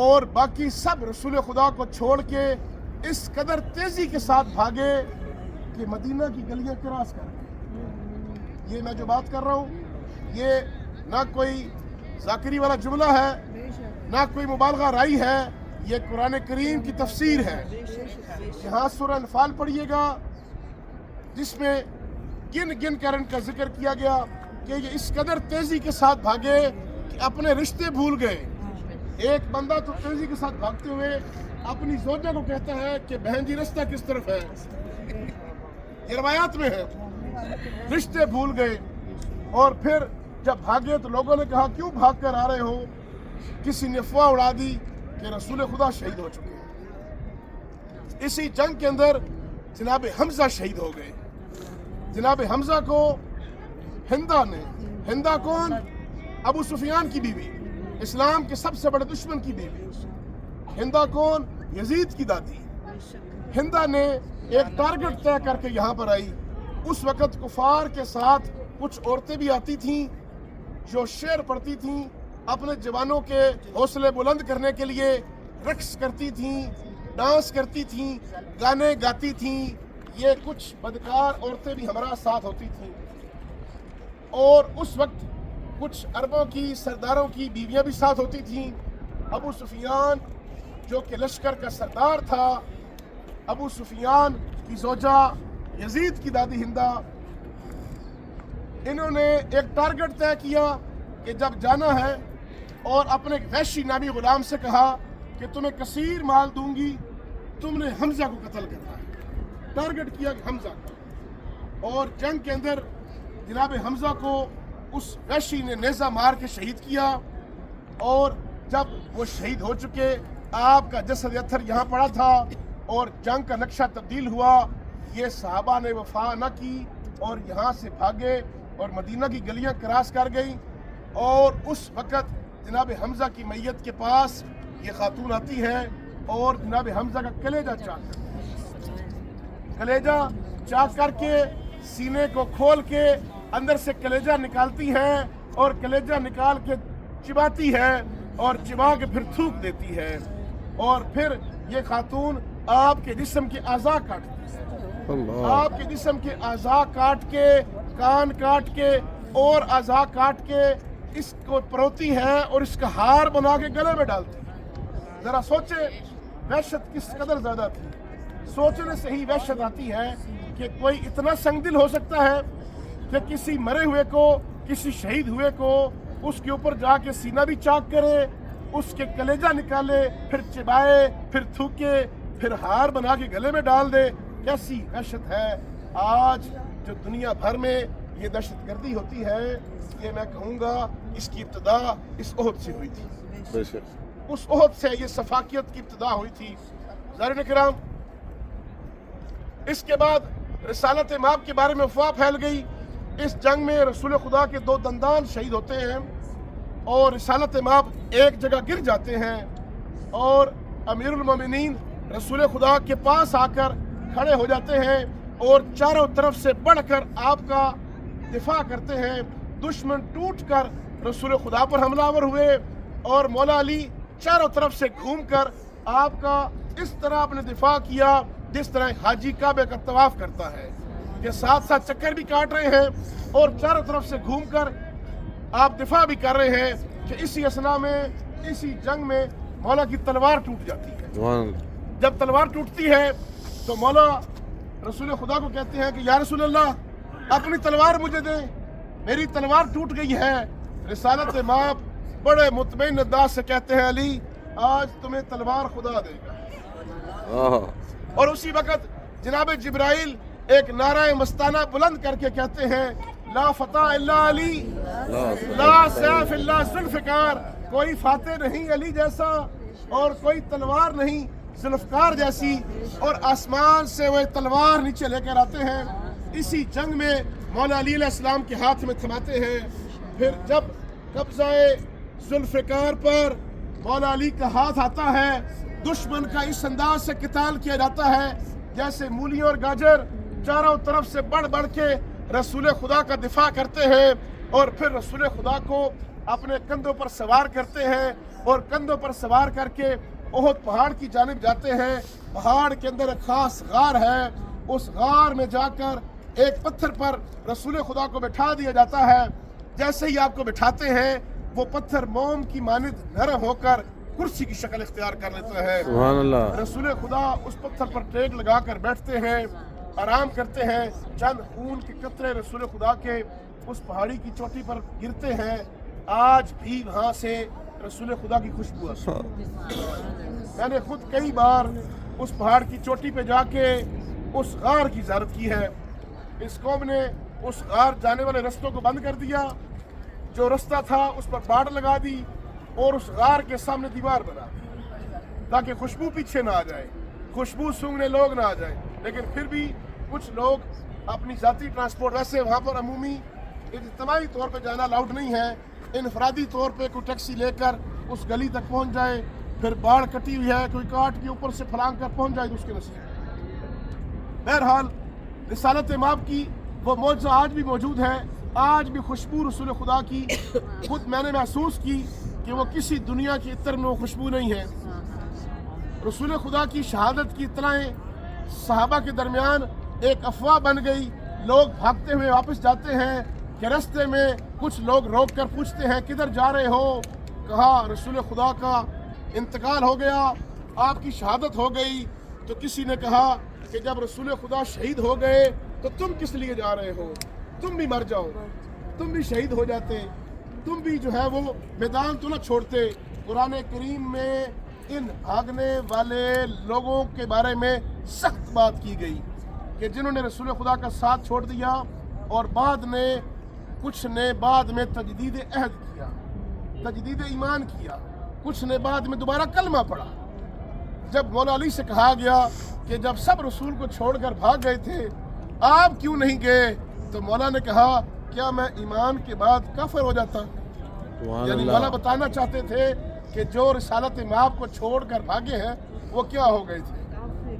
اور باقی سب رسول خدا کو چھوڑ کے اس قدر تیزی کے ساتھ بھاگے کہ مدینہ کی گلیاں کراس کر گئے۔ یہ میں جو بات کر رہا ہوں یہ نہ کوئی ذاکری والا جملہ ہے، نہ کوئی مبالغہ رائی ہے، یہ قرآن کریم کی تفسیر ہے۔ یہاں سورہ انفال پڑھیے گا جس میں گن گن کر ان کا ذکر کیا گیا کہ یہ اس قدر تیزی کے ساتھ بھاگے کہ اپنے رشتے بھول گئے۔ ایک بندہ تو تیزی کے ساتھ بھاگتے ہوئے اپنی زوجہ کو کہتا ہے کہ بہن جی رستہ کس طرف ہے، یہ روایات میں ہے، رشتے بھول گئے۔ اور پھر جب بھاگے تو لوگوں نے کہا کیوں بھاگ کر آ رہے ہو؟ کسی نے افواہ اڑا دی کہ رسول خدا شہید ہو چکے ہیں۔ اسی جنگ کے اندر جناب حمزہ شہید ہو گئے۔ جناب حمزہ کو ہندہ نے، ہندہ کون؟ ابو سفیان کی بیوی، اسلام کے سب سے بڑے دشمن کی بیوی۔ ہندہ کون؟ یزید کی دادی۔ ہندہ نے ایک ٹارگٹ طے کر کے یہاں پر آئی۔ اس وقت کفار کے ساتھ کچھ عورتیں بھی آتی تھیں جو شعر پڑھتی تھیں، اپنے جوانوں کے حوصلے بلند کرنے کے لیے رقص کرتی تھیں، ڈانس کرتی تھیں، گانے گاتی تھیں۔ یہ کچھ بدکار عورتیں بھی ہمارا ساتھ ہوتی تھیں۔ اور اس وقت کچھ عربوں کی سرداروں کی بیویاں بھی ساتھ ہوتی تھیں۔ ابو سفیان جو کہ لشکر کا سردار تھا، ابو سفیان کی زوجہ یزید کی دادی ہندہ، انہوں نے ایک ٹارگٹ طے کیا کہ جب جانا ہے، اور اپنے وحشی نامی غلام سے کہا کہ تمہیں کثیر مال دوں گی، تم نے حمزہ کو قتل کرنا ہے۔ ٹارگٹ کیا کہ حمزہ کو، اور جنگ کے اندر جناب حمزہ کو اس وحشی نے نیزہ مار کے شہید کیا۔ اور جب وہ شہید ہو چکے، آپ کا جسد اتھر یہاں پڑا تھا اور جنگ کا نقشہ تبدیل ہوا۔ یہ صحابہ نے وفا نہ کی اور یہاں سے بھاگے اور مدینہ کی گلیاں کراس کر گئیں۔ اور اس وقت جناب حمزہ کی میت کے پاس یہ خاتون آتی ہے اور جناب حمزہ کا کلیجہ چاک کر کے سینے کو کھول کے اندر سے کلیجہ نکالتی ہے اور کلیجہ نکال کے چباتی ہے اور چبا کے پھر تھوک دیتی ہے۔ اور پھر یہ خاتون آپ کے جسم کے اعضاء کاٹتی ہے، آپ کے جسم کے اعضاء کاٹ کے، کان کاٹ کے اور اعضاء کاٹ کے اس کو پروتی ہے اور اس کا ہار بنا کے گلے میں ڈالتی ہے۔ ذرا سوچے وحشت کس قدر زیادہ تھی۔ سوچنے سے ہی وحشت آتی ہے کہ کوئی اتنا سنگ دل ہو سکتا ہے کہ کسی مرے ہوئے کو، کسی شہید ہوئے کو اس کے اوپر جا کے سینہ بھی چاک کرے، اس کے کلیجہ نکالے، پھر چبائے، پھر تھوکے، پھر ہار بنا کے گلے میں ڈال دے۔ کیسی وحشت ہے۔ آج جو دنیا بھر میں یہ دہشت گردی ہوتی ہے، یہ میں کہوں گا اس کی ابتدا اس احد سے ہوئی تھی۔ اس احد سے یہ صفاقیت کی ابتدا ہوئی تھی۔ حضرات کرام، اس کے بعد رسالت مآب کے بارے میں افواہ پھیل گئی۔ اس جنگ میں رسول خدا کے 2 دندان شہید ہوتے ہیں اور رسالت مآب ایک جگہ گر جاتے ہیں، اور امیر المومنین رسول خدا کے پاس آ کر کھڑے ہو جاتے ہیں اور چاروں طرف سے بڑھ کر آپ کا دفاع کرتے ہیں۔ دشمن ٹوٹ کر رسول خدا پر حملہ آور ہوئے اور مولا علی چاروں طرف سے گھوم کر آپ کا اس طرح اپنے دفاع کیا جس طرح حاجی کعبے کا طواف کرتا ہے، کہ ساتھ ساتھ چکر بھی کاٹ رہے ہیں اور چاروں طرف سے گھوم کر آپ دفاع بھی کر رہے ہیں کہ اسی اثنا میں، اسی جنگ میں مولا کی تلوار ٹوٹ جاتی ہے۔ جب تلوار ٹوٹتی ہے تو مولا رسول خدا کو کہتے ہیں کہ یا رسول اللہ اپنی تلوار مجھے دیں، میری تلوار ٹوٹ گئی ہے۔ رسالت مآب بڑے مطمئن انداز سے کہتے ہیں علی آج تمہیں تلوار خدا دے گا۔ اور اسی وقت جناب جبرائیل ایک نعرہ مستانہ بلند کر کے کہتے ہیں لا فتح الا علی، لا سیف الا ذوالفقار، کوئی فاتح نہیں علی جیسا اور کوئی تلوار نہیں ذوالفقار جیسی، اور آسمان سے وہ تلوار نیچے لے کر آتے ہیں۔ اسی جنگ میں مولا علی علیہ السلام کے ہاتھ میں تھماتے ہیں۔ پھر جب قبضہ ذوالفقار پر مولا علی کا ہاتھ آتا ہے، دشمن کا اس انداز سے قتال کیا جاتا ہے جیسے مولیوں اور گاجر چاروں طرف سے بڑھ بڑھ کے رسول خدا کا دفاع کرتے ہیں، اور پھر رسول خدا کو اپنے کندھوں پر سوار کرتے ہیں اور کندھوں پر سوار کر کے احد پہاڑ کی جانب جاتے ہیں۔ پہاڑ کے اندر ایک خاص غار ہے، اس غار میں جا کر ایک پتھر پر رسول خدا کو بٹھا دیا جاتا ہے۔ جیسے ہی آپ کو بٹھاتے ہیں وہ پتھر موم کی مانند نرم ہو کر کرسی کی شکل اختیار کر لیتا ہے۔ سبحان اللہ۔ رسول خدا اس پتھر پر ٹیک لگا کر بیٹھتے ہیں، آرام کرتے ہیں۔ چند خون کے قطرے رسول خدا کے اس پہاڑی کی چوٹی پر گرتے ہیں۔ آج بھی وہاں سے رسول خدا کی خوشبو آتی ہے۔ میں نے خود کئی بار اس پہاڑ کی چوٹی پہ جا کے اس غار کی زیارت کی ہے۔ اس قوم نے اس غار جانے والے رستوں کو بند کر دیا، جو رستہ تھا اس پر باڑ لگا دی اور اس غار کے سامنے دیوار بنا دی تاکہ خوشبو پیچھے نہ آ جائے، خوشبو سونگنے لوگ نہ آ جائیں۔ لیکن پھر بھی کچھ لوگ اپنی ذاتی ٹرانسپورٹ، ویسے وہاں پر عمومی اجتماعی طور پہ جانا الاؤڈ نہیں ہے، انفرادی طور پہ کوئی ٹیکسی لے کر اس گلی تک پہنچ جائے، پھر باڑ کٹی ہوئی ہے کوئی کاٹ کے اوپر سے پھلانگ کر پہنچ جائے تو اس کے نصیب۔ بہرحال رسالت مآب کی وہ معجزہ آج بھی موجود ہے۔ آج بھی خوشبو رسول خدا کی خود میں نے محسوس کی کہ وہ کسی دنیا کی عطر میں وہ خوشبو نہیں ہے۔ رسول خدا کی شہادت کی اطلاعیں صحابہ کے درمیان ایک افواہ بن گئی۔ لوگ بھاگتے ہوئے واپس جاتے ہیں کہ رستے میں کچھ لوگ روک کر پوچھتے ہیں کدھر جا رہے ہو؟ کہا رسول خدا کا انتقال ہو گیا، آپ کی شہادت ہو گئی۔ تو کسی نے کہا کہ جب رسول خدا شہید ہو گئے تو تم کس لیے جا رہے ہو؟ تم بھی مر جاؤ، تم بھی شہید ہو جاتے، تم بھی جو ہے وہ میدان تو نہ چھوڑتے۔ قرآن کریم میں ان بھاگنے والے لوگوں کے بارے میں سخت بات کی گئی کہ جنہوں نے رسول خدا کا ساتھ چھوڑ دیا اور کچھ نے بعد میں تجدید عہد کیا، تجدید ایمان کیا، کچھ نے بعد میں دوبارہ کلمہ پڑھا۔ جب مولا علی سے کہا گیا کہ جب سب رسول کو چھوڑ کر بھاگ گئے تھے آپ کیوں نہیں گئے؟ تو مولا نے کہا کیا میں ایمان کے بعد کافر ہو جاتا؟ یعنی مولا بتانا چاہتے تھے کہ جو رسالت مآب کو چھوڑ کر بھاگے ہیں وہ کیا ہو گئے تھے۔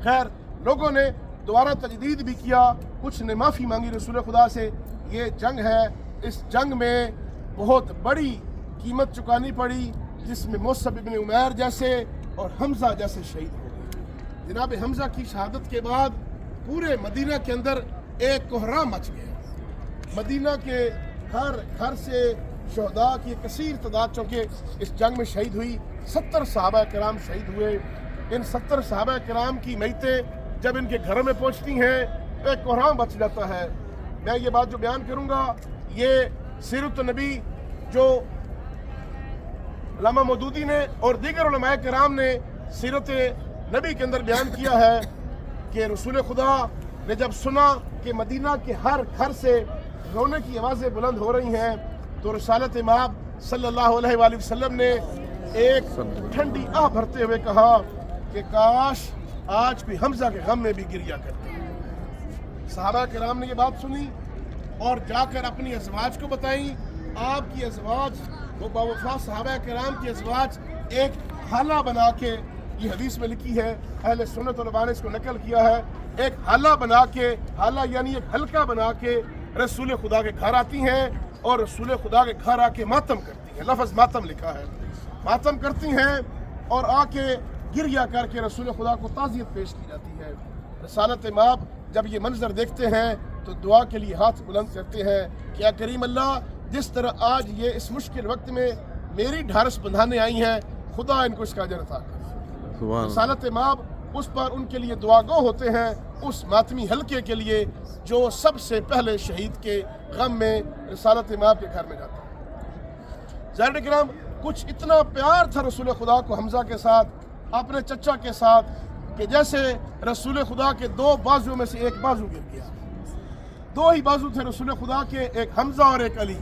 خیر، لوگوں نے دوبارہ تجدید بھی کیا، کچھ نے معافی مانگی رسول خدا سے۔ یہ جنگ ہے، اس جنگ میں بہت بڑی قیمت چکانی پڑی، جس میں مصعب ابن عمیر جیسے اور حمزہ جیسے شہید ہو گئے۔ جناب حمزہ کی شہادت کے بعد پورے مدینہ کے اندر ایک کوہرام مچ گیا۔ مدینہ کے ہر گھر سے شہداء کی کثیر تعداد چونکہ اس جنگ میں شہید ہوئی، 70 صحابہ کرام شہید ہوئے۔ ان 70 صحابہ کرام کی میتیں جب ان کے گھروں میں پہنچتی ہیں ایک کوہرام بچ جاتا ہے۔ میں یہ بات جو بیان کروں گا یہ سیرت النبی جو علامہ مودودی نے اور دیگر علماء کرام نے سیرت نبی کے اندر بیان کیا ہے کہ رسول خدا نے جب سنا کہ مدینہ کے ہر گھر سے رونے کی آوازیں بلند ہو رہی ہیں تو رسالت مآب صلی اللہ علیہ وآلہ وسلم نے ایک ٹھنڈی آہ بھرتے ہوئے کہا کہ کاش آج بھی حمزہ کے غم میں بھی گریا کرتے۔ صحابہ کرام نے یہ بات سنی اور جا کر اپنی ازواج کو بتائیں۔ آپ کی ازواج، وہ باوفا صحابہ کرام کی ازواج ایک حالہ بنا کے، یہ حدیث میں لکھی ہے، اہل سنت علماء نے اس کو نقل کیا ہے، ایک حالہ بنا کے، حالہ یعنی ایک حلقہ بنا کے رسول خدا کے گھر آتی ہیں اور رسول خدا کے گھر آ کے ماتم کرتی ہیں۔ لفظ ماتم لکھا ہے، ماتم کرتی ہیں اور آ کے گریہ کر کے رسول خدا کو تعزیت پیش کی جاتی ہے۔ رسالت مآب جب یہ منظر دیکھتے ہیں تو دعا کے لیے ہاتھ بلند کرتے ہیں کہ یا کریم اللہ، جس طرح آج یہ اس مشکل وقت میں میری ڈھارس بندھانے آئی ہیں، خدا ان کو اس کا اجر عطا کر۔ رسالت مآب اس پر ان کے لیے دعا گو ہوتے ہیں، اس ماتمی حلقے کے لیے جو سب سے پہلے شہید کے غم میں رسالت مآب کے گھر میں جاتا ہے۔ ظاہرین کرام، کچھ اتنا پیار تھا رسول خدا کو حمزہ کے ساتھ، اپنے چچا کے ساتھ، کہ جیسے رسول خدا کے 2 بازو میں سے ایک بازو گر گیا۔ 2 ہی بازو تھے رسول خدا کے، ایک حمزہ اور ایک علی۔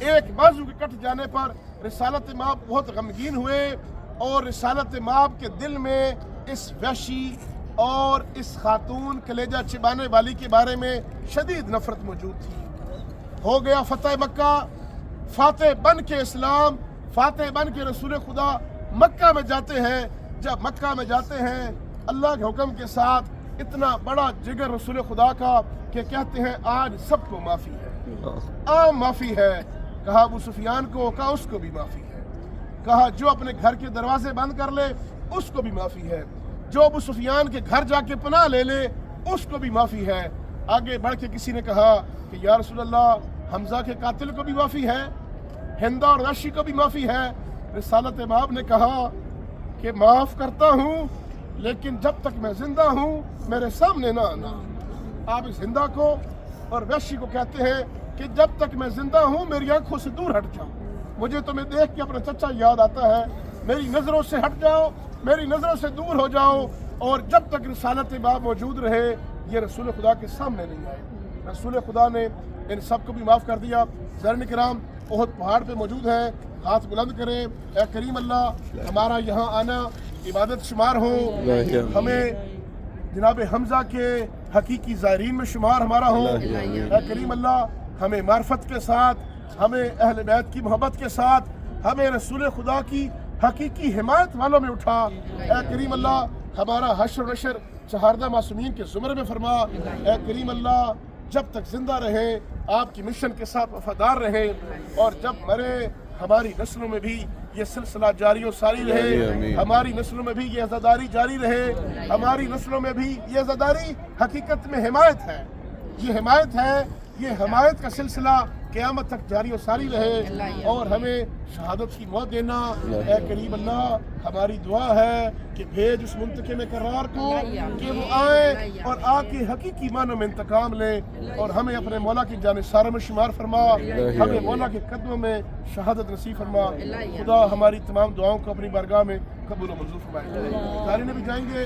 ایک بازو کے کٹ جانے پر رسالت مآب بہت غمگین ہوئے اور رسالت مآب کے دل میں اس وحشی اور اس خاتون کلیجہ چبانے والی کے بارے میں شدید نفرت موجود تھی۔ ہو گیا فتح مکہ، فاتح بن کے اسلام، فاتح بن کے رسول خدا مکہ میں جاتے ہیں۔ جب مکہ میں جاتے ہیں اللہ کے حکم کے ساتھ، اتنا بڑا جگر رسول خدا کا کہ کہتے ہیں آج سب کو معافی ہے، عام معافی ہے۔ کہا ابو سفیان کو، کہا اس کو بھی معافی ہے۔ کہا جو اپنے گھر کے دروازے بند کر لے اس کو بھی معافی ہے، جو ابو سفیان کے گھر جا کے پناہ لے لے اس کو بھی معافی ہے۔ آگے بڑھ کے کسی نے کہا کہ یا رسول اللہ حمزہ کے قاتل کو بھی معافی ہے، ہندا اور وحشی کو بھی معافی ہے۔ رسالت مآب نے کہا کہ معاف کرتا ہوں لیکن جب تک میں زندہ ہوں میرے سامنے نہ آنا۔ آپ اس ہندا کو اور وحشی کو کہتے ہیں کہ جب تک میں زندہ ہوں میری آنکھوں سے دور ہٹ جاؤ، مجھے تمہیں دیکھ کے اپنا چچا یاد آتا ہے، میری نظروں سے ہٹ جاؤ، میری نظروں سے دور ہو جاؤ، اور جب تک رسالت مآب موجود رہے یہ رسول خدا کے سامنے نہیں آئے۔ رسول خدا نے ان سب کو بھی معاف کر دیا۔ زرن کرام احد پہاڑ پہ موجود ہیں، ہاتھ بلند کریں، اے کریم اللہ ہمارا یہاں آنا عبادت شمار ہو، ہمیں جناب حمزہ کے حقیقی زائرین میں شمار ہمارا ہو۔ اے کریم اللہ ہمیں معرفت کے ساتھ، ہمیں اہل بیت کی محبت کے ساتھ، ہمیں رسول خدا کی حقیقی حمایت والوں میں اٹھا۔ اے کریم اللہ ہمارا حشر و نشر چہاردہ معصومین کے زمرے میں فرما۔ اے کریم اللہ جب تک زندہ رہے آپ کی مشن کے ساتھ وفادار رہے، اور جب مرے ہماری نسلوں میں بھی یہ سلسلہ جاری و ساری رہے، ہماری نسلوں میں بھی یہ عزاداری جاری رہے، ہماری نسلوں میں بھی یہ عزاداری حقیقت میں حمایت ہے، یہ حمایت ہے، یہ حمایت کا سلسلہ قیامت تک جاری و ساری رہے، اور ہمیں شہادت کی موت دینا۔ اے کریم اللہ ہماری دعا ہے کہ بھیج اس منتقم کرار کو کہ وہ آئے اور آ کے حقیقی معنوں میں انتقام لے، اور ہمیں اپنے مولا کی جانثاروں میں شمار فرما، ہمیں مولا کے قدموں میں شہادت نصیب فرما۔ خدا ہماری تمام دعاؤں کو اپنی بارگاہ میں قبول و منظور فرمائے۔ قاری نے بھی جائیں گے۔